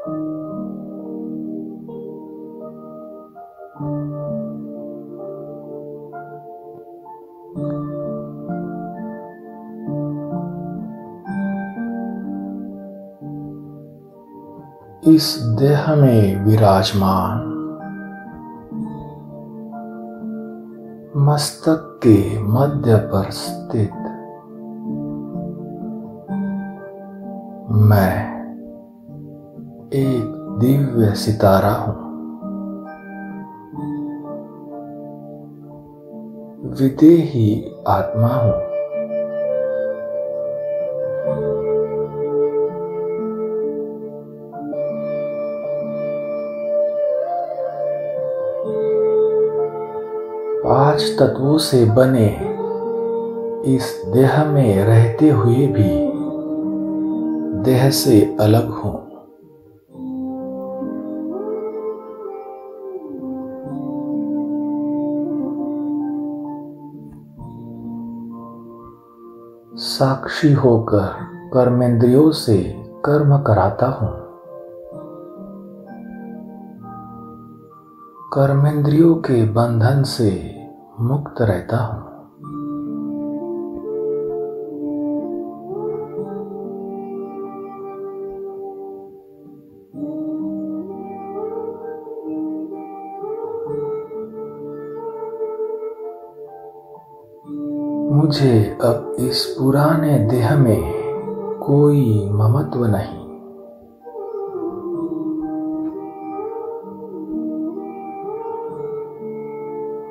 इस देह में विराजमान मस्तक के मध्य पर स्थित मैं एक दिव्य सितारा हूं। विदेही आत्मा हूं। पांच तत्वों से बने इस देह में रहते हुए भी देह से अलग हूं। साक्षी होकर कर्मेंद्रियों से कर्म कराता हूं। कर्मेंद्रियों के बंधन से मुक्त रहता हूं। मुझे अब इस पुराने देह में कोई ममत्व नहीं।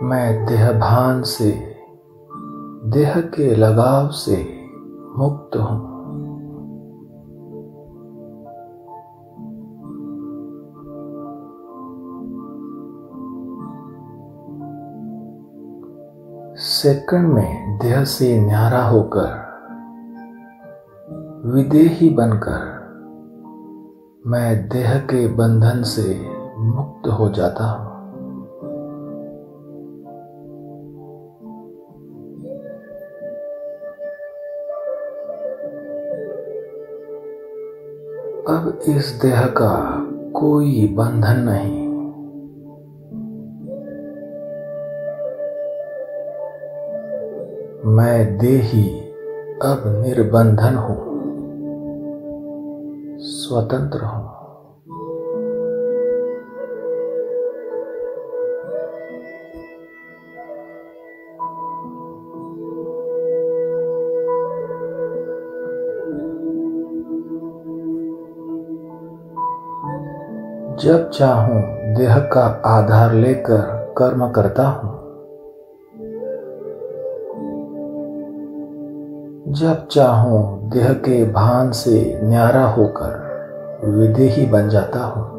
मैं देहभान से, देह के लगाव से मुक्त हूं। सेकंड में देह से न्यारा होकर, विदेही बनकर मैं देह के बंधन से मुक्त हो जाता हूं। अब इस देह का कोई बंधन नहीं। मैं देही अब निर्बंधन हूं, स्वतंत्र हूं। जब चाहूं देह का आधार लेकर कर्म करता हूं। जब चाहूं देह के भान से न्यारा होकर विदेही बन जाता हूं।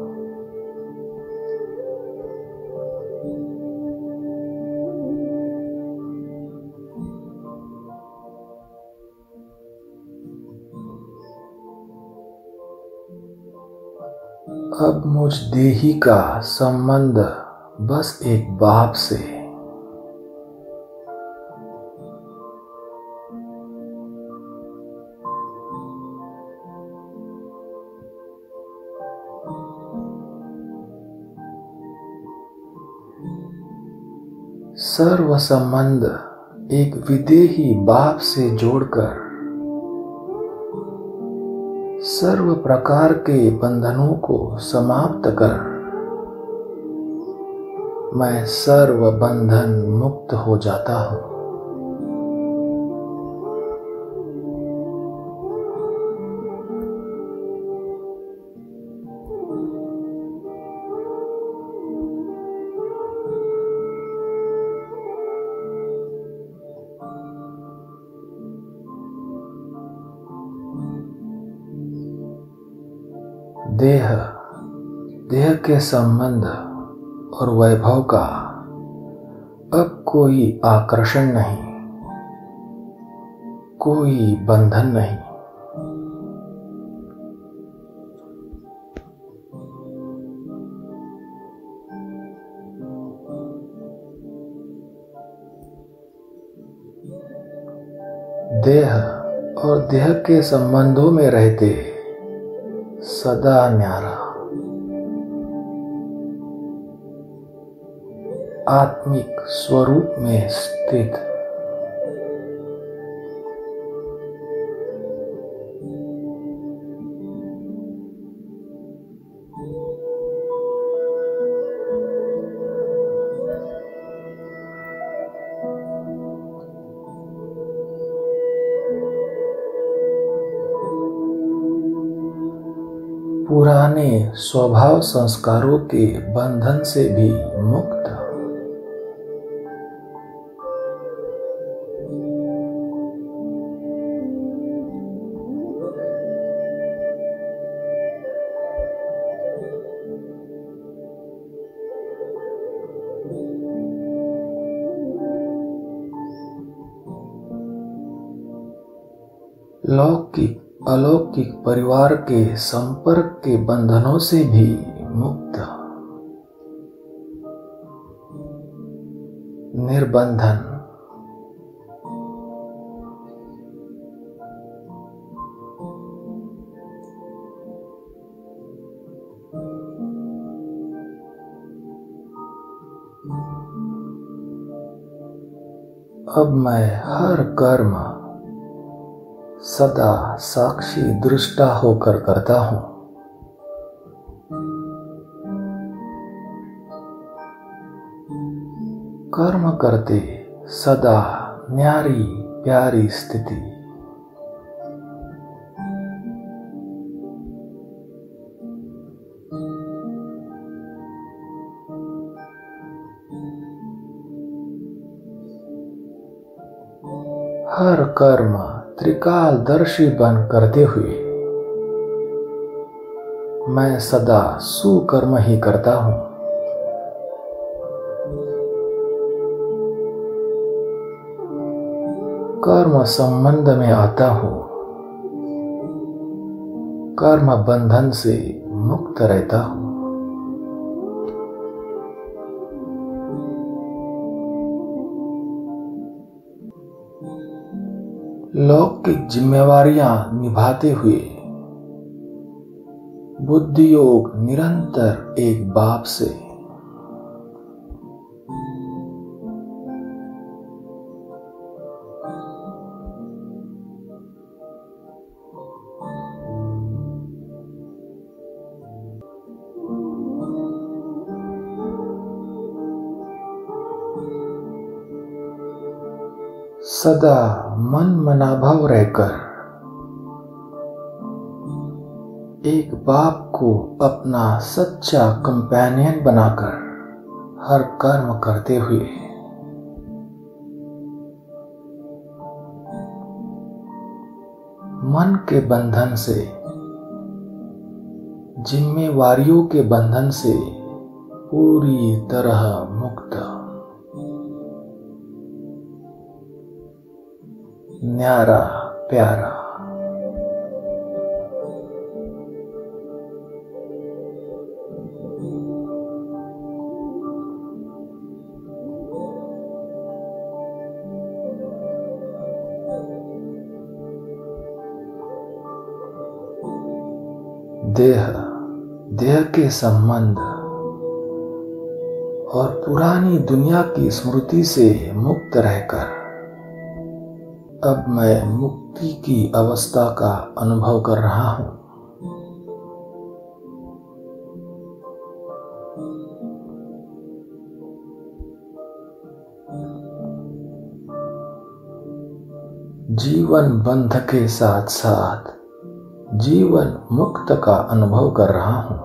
अब मुझ देही का संबंध बस एक बाप से। सर्व संबंध एक विदेही बाप से जोड़कर सर्व प्रकार के बंधनों को समाप्त कर मैं सर्व बंधन मुक्त हो जाता हूं। देह के संबंध और वैभव का अब कोई आकर्षण नहीं, कोई बंधन नहीं। देह और देह के संबंधों में रहते सदा न्यारा, आत्मिक स्वरूप में स्थित पुराने स्वभाव संस्कारों के बंधन से भी मुक्त, लौकिक अलौकिक परिवार के संपर्क के बंधनों से भी मुक्त, निर्बंधन, अब मैं हर कर्म सदा साक्षी दृष्टा होकर करता हूं। कर्म करते सदा न्यारी प्यारी स्थिति, हर कर्म त्रिकालदर्शी बन करते हुए मैं सदा सुकर्म ही करता हूं। कर्म संबंध में आता हूं, कर्म बंधन से मुक्त रहता हूं। लौकिक जिम्मेवारियां निभाते हुए बुद्धि योग निरंतर एक बाप से सदा मन मनाभाव रहकर एक बाप को अपना सच्चा कंपेनियन बनाकर हर कर्म करते हुए मन के बंधन से, जिम्मेवारियों के बंधन से पूरी तरह मुक्त, न्यारा प्यारा। देह के संबंध और पुरानी दुनिया की स्मृति से मुक्त रहकर अब मैं मुक्ति की अवस्था का अनुभव कर रहा हूं। जीवन बंध के साथ साथ जीवन मुक्त का अनुभव कर रहा हूं।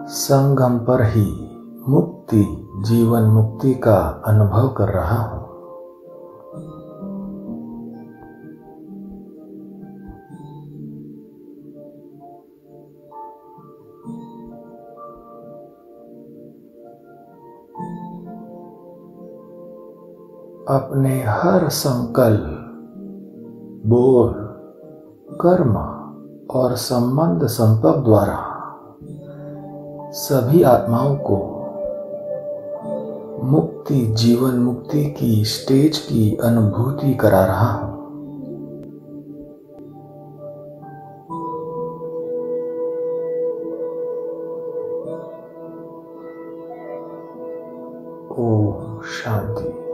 संगम पर ही मुक्ति जीवन मुक्ति का अनुभव कर रहा हूं। अपने हर संकल्प, बोल, कर्म और संबंध संपर्क द्वारा सभी आत्माओं को मुक्ति जीवन मुक्ति की स्टेज की अनुभूति करा रहा हूं। ओम शांति।